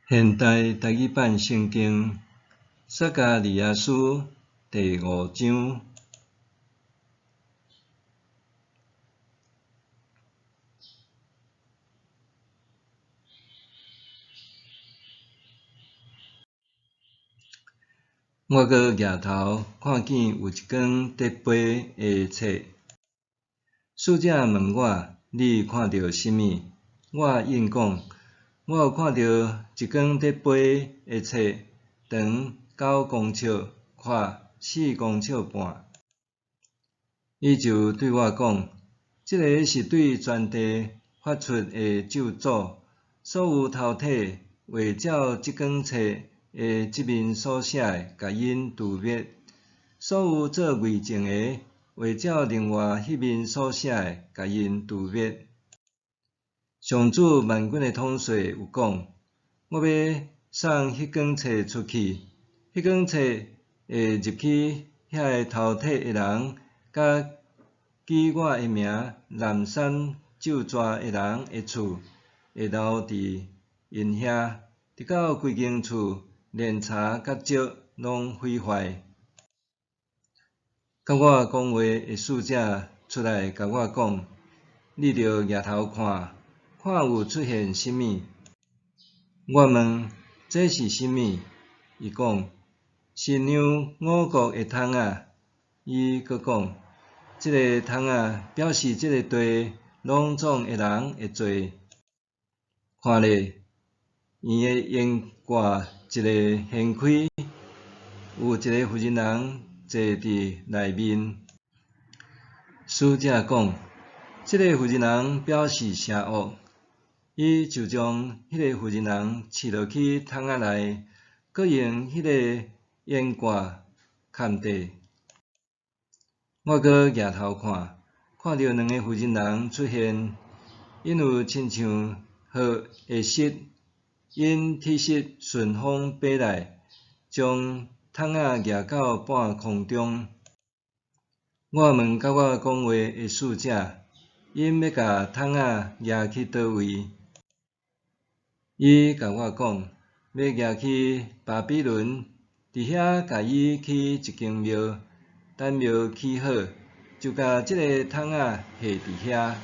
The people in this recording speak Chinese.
现代台语版圣经撒迦利亚书第5章。我阁举头看见有一卷叠飞的册，使者问我：你看到甚物？我应讲：我有看到一卷叠飞的册，长9公尺，宽4公尺半。伊就对我讲：这个是对全地发出的咒诅，所有头体为照这卷册的这面所写的，甲因除灭；所有做偽证的，为照另外迄面所写的，甲因除灭。上主万军的统帅有讲：我要送迄卷册出去，迄卷册会入去遐个头体的人，甲记我的名南山咒抓的人的厝，会留伫因遐，直到规间厝连柴甲石拢毁坏。甲我讲话的使者出来甲我讲：你着举头看，看有出现甚物。我问：这是甚物？伊讲：是让5国的桶仔。伊阁讲：这个桶仔表示这个地拢总的人的罪。看咧，伊的烟挂一个掀开，有一个妇人坐伫内面。使者讲：这个妇人表示邪恶。伊就将迄个妇人饲落去桶仔内，搁用迄个烟挂嵌底。我搁举头看，看到2个妇人出现，因有亲像号的色，因体色顺风飞来，将桶仔举到半空中。我问甲我讲话的使者：因要甲桶仔举去倒位？伊甲我讲：要举去巴比伦，伫遐甲伊起一间庙，等庙起好，就甲这个桶仔下伫遐。